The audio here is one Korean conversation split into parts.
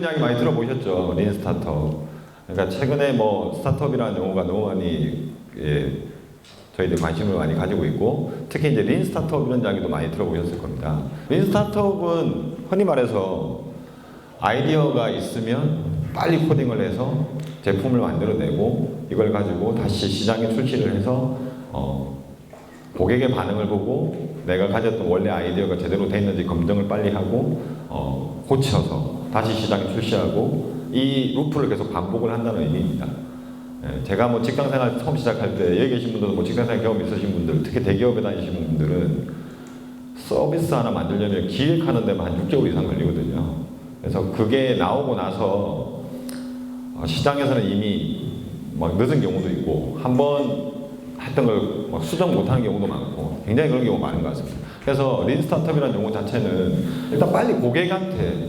이야기 많이 들어보셨죠? 린 스타트업. 그러니까 최근에 뭐 스타트업이라는 용어가 너무 많이 저희들 관심을 많이 가지고 있고, 특히 이제 린 스타트업 이런 이야기도 많이 들어보셨을 겁니다. 린 스타트업은 흔히 말해서 아이디어가 있으면 빨리 코딩을 해서 제품을 만들어내고 이걸 가지고 다시 시장에 출시를 해서 고객의 반응을 보고 내가 가졌던 원래 아이디어가 제대로 돼 있는지 검증을 빨리 하고 고쳐서 다시 시장에 출시하고 이 루프를 계속 반복을 한다는 의미입니다. 제가 뭐 직장생활 처음 시작할 때 여기 계신 분들도 뭐 직장생활 경험 있으신 분들, 특히 대기업에 다니시는 분들은 서비스 하나 만들려면 기획하는 데만 한 6개월 이상 걸리거든요. 그래서 그게 나오고 나서 시장에서는 이미 막 늦은 경우도 있고 한번 했던 걸 막 수정 못하는 경우도 많고 굉장히 그런 경우가 많은 것 같습니다. 그래서 린 스타트업이라는 용어 자체는 일단 빨리 고객한테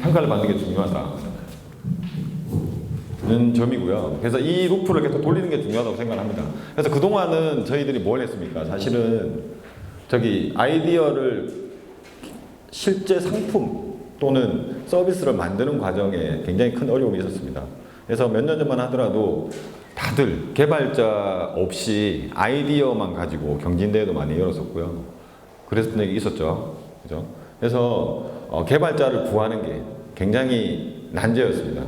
평가를 받는 게 중요하다는 점이고요. 그래서 이 루프를 계속 돌리는 게 중요하다고 생각합니다. 그래서 그동안은 저희들이 뭘 했습니까? 사실은 아이디어를 실제 상품 또는 서비스를 만드는 과정에 굉장히 큰 어려움이 있었습니다. 그래서 몇 년 전만 하더라도 다들 개발자 없이 아이디어만 가지고 경진대회도 많이 열었었고요. 그랬던 적이 있었죠. 그죠? 그래서 개발자를 구하는 게 굉장히 난제였습니다.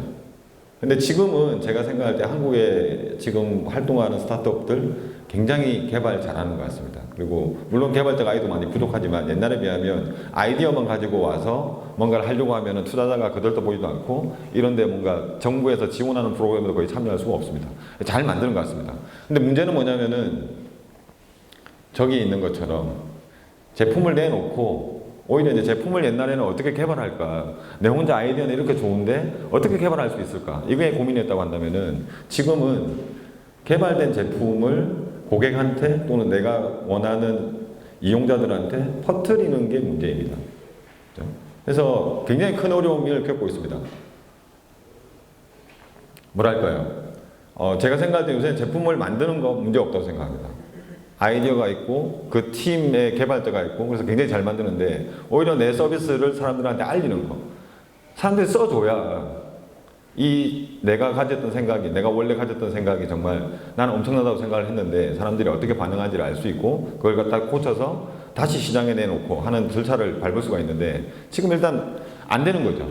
근데 지금은 제가 생각할 때 한국에 지금 활동하는 스타트업들 굉장히 개발 잘하는 것 같습니다. 그리고 물론 개발자가 아이도 많이 부족하지만 옛날에 비하면 아이디어만 가지고 와서 뭔가를 하려고 하면 투자자가 거들떠 보이지도 않고 이런데 뭔가 정부에서 지원하는 프로그램에도 거의 참여할 수가 없습니다. 잘 만드는 것 같습니다. 근데 문제는 뭐냐면은 저기 있는 것처럼 제품을 내놓고 오히려 이제 제품을 옛날에는 어떻게 개발할까? 내 혼자 아이디어는 이렇게 좋은데 어떻게 개발할 수 있을까? 이게 고민이었다고 한다면은 지금은 개발된 제품을 고객한테 또는 내가 원하는 이용자들한테 퍼뜨리는 게 문제입니다. 그래서 굉장히 큰 어려움을 겪고 있습니다. 뭐랄까요? 제가 생각할 때 요새 제품을 만드는 거 문제 없다고 생각합니다. 아이디어가 있고 그 팀의 개발자가 있고 그래서 굉장히 잘 만드는데 오히려 내 서비스를 사람들한테 알리는 거. 사람들이 써줘야 내가 가졌던 생각이 내가 원래 가졌던 생각이 정말 나는 엄청나다고 생각을 했는데 사람들이 어떻게 반응하는지를 알 수 있고 그걸 갖다 고쳐서 다시 시장에 내놓고 하는 절차를 밟을 수가 있는데 지금 일단 안 되는 거죠.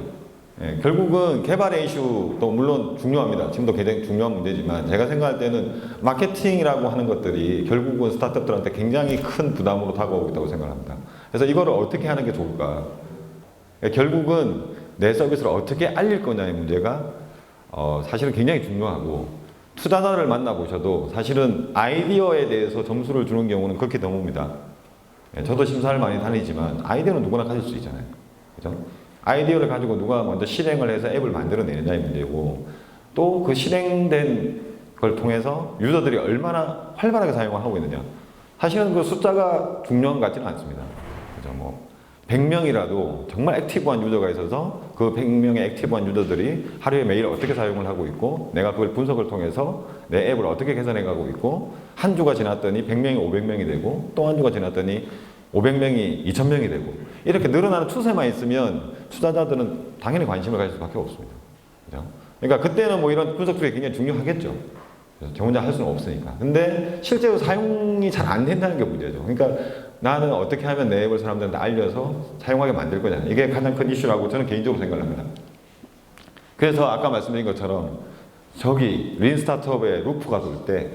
결국은 개발의 이슈도 물론 중요합니다. 지금도 굉장히 중요한 문제지만 제가 생각할 때는 마케팅이라고 하는 것들이 결국은 스타트업들한테 굉장히 큰 부담으로 다가오고 있다고 생각합니다. 그래서 이거를 어떻게 하는 게 좋을까? 결국은 내 서비스를 어떻게 알릴 거냐의 문제가 사실은 굉장히 중요하고 투자자를 만나보셔도 사실은 아이디어에 대해서 점수를 주는 경우는 극히 드뭅니다. 저도 심사를 많이 다니지만 아이디어는 누구나 가질 수 있잖아요. 그죠? 아이디어를 가지고 누가 먼저 실행을 해서 앱을 만들어내느냐의 문제고 또 그 실행된 걸 통해서 유저들이 얼마나 활발하게 사용을 하고 있느냐. 사실은 그 숫자가 중요한 것 같지는 않습니다. 그죠? 뭐 100명이라도 정말 액티브한 유저가 있어서 그 100명의 액티브한 유저들이 하루에 매일 어떻게 사용을 하고 있고 내가 그걸 분석을 통해서 내 앱을 어떻게 개선해 가고 있고 한 주가 지났더니 100명이 500명이 되고 또 한 주가 지났더니 500명이 2000명이 되고 이렇게 늘어나는 추세만 있으면 투자자들은 당연히 관심을 가질 수밖에 없습니다. 그죠? 그러니까 그때는 뭐 이런 분석들이 굉장히 중요하겠죠. 저 혼자 할 수는 없으니까. 근데 실제로 사용이 잘 안 된다는 게 문제죠. 그러니까 나는 어떻게 하면 내 앱을 사람들한테 알려서 사용하게 만들 거냐. 이게 가장 큰 이슈라고 저는 개인적으로 생각합니다. 그래서 아까 말씀드린 것처럼 저기 린 스타트업의 루프가 돌 때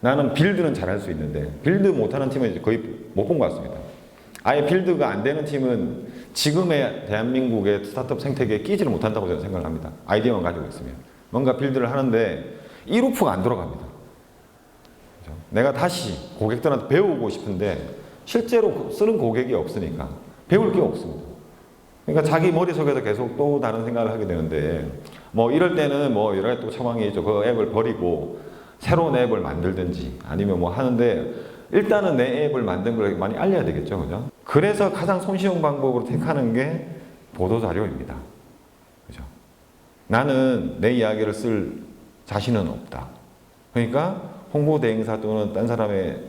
나는 빌드는 잘할 수 있는데 빌드 못하는 팀은 거의 못 본 것 같습니다. 아예 빌드가 안 되는 팀은 지금의 대한민국의 스타트업 생태계에 끼지를 못한다고 저는 생각을 합니다. 아이디어만 가지고 있으면. 뭔가 빌드를 하는데 이 루프가 안 돌아갑니다. 그렇죠? 내가 다시 고객들한테 배우고 싶은데 실제로 쓰는 고객이 없으니까 배울 게 없습니다. 그러니까 자기 머릿속에서 계속 또 다른 생각을 하게 되는데 뭐 이럴 때는 뭐 여러 가지 또 상황이 있죠. 그 앱을 버리고 새로운 앱을 만들든지 아니면 뭐 하는데 일단은 내 앱을 만든 걸 많이 알려야 되겠죠. 그죠? 그래서 가장 손쉬운 방법으로 택하는 게 보도자료입니다. 그죠? 나는 내 이야기를 쓸 자신은 없다. 그러니까 홍보대행사 또는 딴 사람의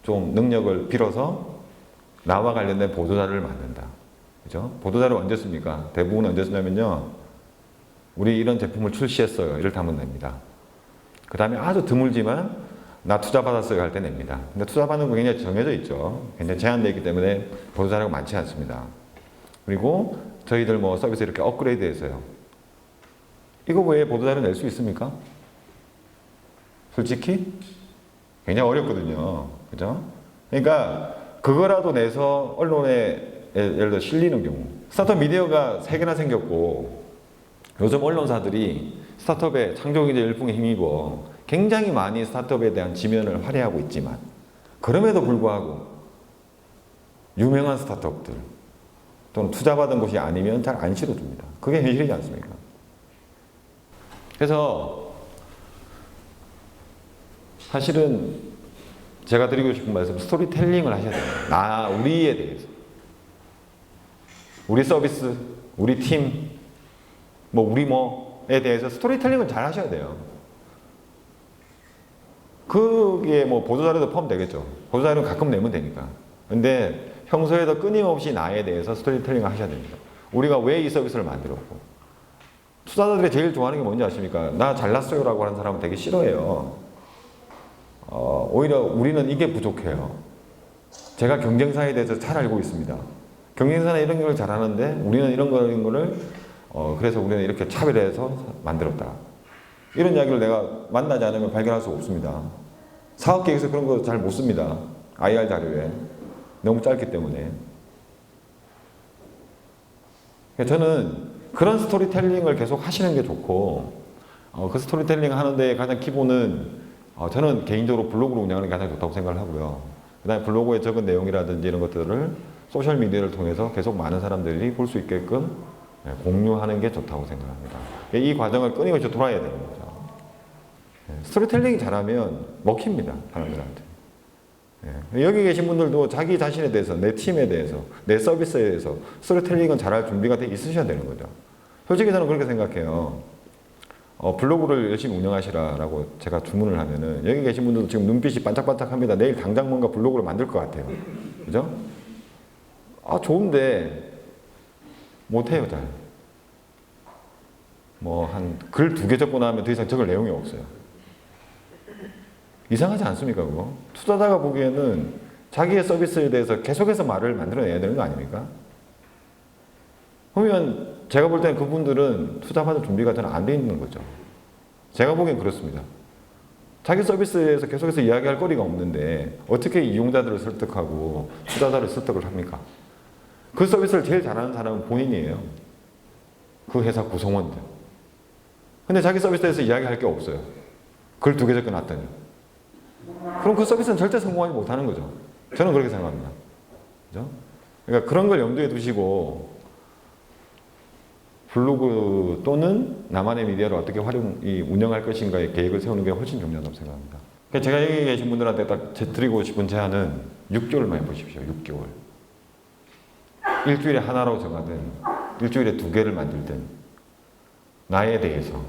좀 능력을 빌어서 나와 관련된 보도자료를 만든다. 그죠? 보도자료 언제 씁니까? 대부분 언제 쓰냐면요. 우리 이런 제품을 출시했어요. 이럴 때 하면 냅니다. 그 다음에 아주 드물지만 나 투자 받았어요 할 때 냅니다. 근데 투자 받는 거 굉장히 정해져 있죠. 굉장히 제한되어 있기 때문에 보도자료가 많지 않습니다. 그리고 저희들 뭐 서비스 이렇게 업그레이드 해서요. 이거 외에 보도자료 낼 수 있습니까? 솔직히 굉장히 어렵거든요. 그죠? 그러니까 그거라도 내서 언론에 예를 들어 실리는 경우 스타트업 미디어가 3개나 생겼고 요즘 언론사들이 스타트업의 창조경제 열풍에 힘입어 굉장히 많이 스타트업에 대한 지면을 활용하고 있지만 그럼에도 불구하고 유명한 스타트업들 또는 투자받은 곳이 아니면 잘 안 실어줍니다. 그게 현실이지 않습니까? 그래서 사실은 제가 드리고 싶은 말씀, 스토리텔링을 하셔야 돼요. 우리에 대해서. 우리 서비스, 우리 팀, 우리 뭐에 대해서 스토리텔링을 잘 하셔야 돼요. 그게 보도자료도 포함되겠죠. 보도자료는 가끔 내면 되니까. 근데 평소에도 끊임없이 나에 대해서 스토리텔링을 하셔야 됩니다. 우리가 왜 이 서비스를 만들었고. 투자자들이 제일 좋아하는 게 뭔지 아십니까? 나 잘났어요 라고 하는 사람은 되게 싫어해요. 오히려 우리는 이게 부족해요. 제가 경쟁사에 대해서 잘 알고 있습니다. 경쟁사는 이런 걸 잘하는데 우리는 이런 거를 그래서 우리는 이렇게 차별해서 만들었다. 이런 이야기를 내가 만나지 않으면 발견할 수 없습니다. 사업계획에서 그런 거 잘 못 씁니다. IR 자료에. 너무 짧기 때문에. 저는 그런 스토리텔링을 계속 하시는 게 좋고 그 스토리텔링 하는데 가장 기본은 저는 개인적으로 블로그를 운영하는 게 가장 좋다고 생각을 하고요. 그 다음에 블로그에 적은 내용이라든지 이런 것들을 소셜미디어를 통해서 계속 많은 사람들이 볼 수 있게끔 공유하는 게 좋다고 생각합니다. 이 과정을 끊임없이 돌아야 되는 거죠. 스토리텔링이 잘하면 먹힙니다. 사람들한테. 여기 계신 분들도 자기 자신에 대해서, 내 팀에 대해서, 내 서비스에 대해서 스토리텔링은 잘할 준비가 돼 있으셔야 되는 거죠. 솔직히 저는 그렇게 생각해요. 블로그를 열심히 운영하시라라고 제가 주문을 하면은 여기 계신 분들도 지금 눈빛이 반짝반짝합니다. 내일 당장 뭔가 블로그를 만들 것 같아요. 그죠? 좋은데 못해요, 잘. 한 글 2개 적고 나면 더 이상 적을 내용이 없어요. 이상하지 않습니까, 그거? 투자자가 보기에는 자기의 서비스에 대해서 계속해서 말을 만들어내야 되는 거 아닙니까? 그러면 제가 볼 때는 그분들은 투자받을 준비가 저는 안 돼 있는 거죠. 제가 보기엔 그렇습니다. 자기 서비스에서 계속해서 이야기할 거리가 없는데 어떻게 이용자들을 설득하고 투자자를 설득을 합니까? 그 서비스를 제일 잘하는 사람은 본인이에요. 그 회사 구성원들. 근데 자기 서비스에서 이야기할 게 없어요. 글 2개 적어놨더니. 그럼 그 서비스는 절대 성공하지 못하는 거죠. 저는 그렇게 생각합니다. 그죠? 그러니까 그런 걸 염두에 두시고 블로그 또는 나만의 미디어를 어떻게 운영할 것인가의 계획을 세우는 게 훨씬 중요하다고 생각합니다. 그러니까 제가 여기 계신 분들한테 딱 드리고 싶은 제안은 6개월만 해보십시오. 6개월. 일주일에 하나로 정하든 일주일에 2개를 만들든 나에 대해서,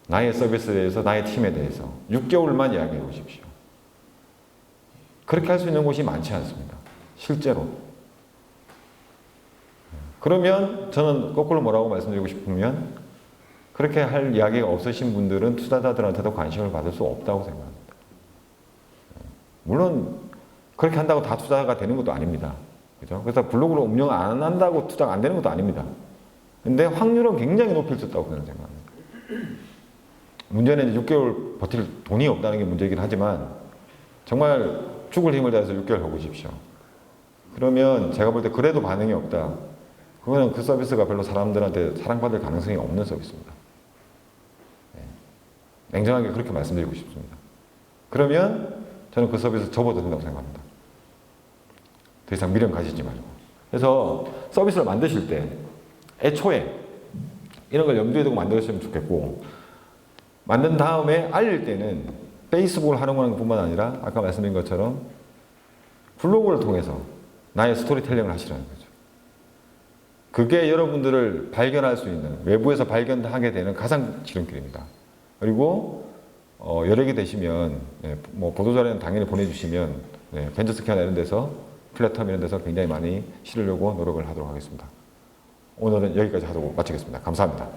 나의 서비스에 대해서, 나의 팀에 대해서 6개월만 이야기해 보십시오. 그렇게 할 수 있는 곳이 많지 않습니다. 실제로. 그러면 저는 거꾸로 뭐라고 말씀드리고 싶으면 그렇게 할 이야기가 없으신 분들은 투자자들한테도 관심을 받을 수 없다고 생각합니다. 물론 그렇게 한다고 다 투자가 되는 것도 아닙니다. 그죠? 그래서 블로그를 운영 안 한다고 투자가 안 되는 것도 아닙니다. 근데 확률은 굉장히 높일 수 있다고 저는 생각합니다. 문제는 이제 6개월 버틸 돈이 없다는 게 문제이긴 하지만 정말 죽을 힘을 다해서 6개월 해보십시오. 그러면 제가 볼 때 그래도 반응이 없다. 그거는 그 서비스가 별로 사람들한테 사랑받을 가능성이 없는 서비스입니다. 냉정하게 그렇게 말씀드리고 싶습니다. 그러면 저는 그 서비스 접어도 된다고 생각합니다. 더 이상 미련 가지지 말고. 그래서 서비스를 만드실 때 애초에 이런 걸 염두에 두고 만들었으면 좋겠고 만든 다음에 알릴 때는 페이스북을 활용하는 것뿐만 아니라 아까 말씀드린 것처럼 블로그를 통해서 나의 스토리텔링을 하시라는 거죠. 그게 여러분들을 발견할 수 있는, 외부에서 발견하게 되는 가장 지름길입니다. 그리고 여력이 되시면 보도자료는 당연히 보내주시면 벤처스키나 이런 데서 플랫폼 이런 데서 굉장히 많이 실으려고 노력을 하도록 하겠습니다. 오늘은 여기까지 하도록 마치겠습니다. 감사합니다.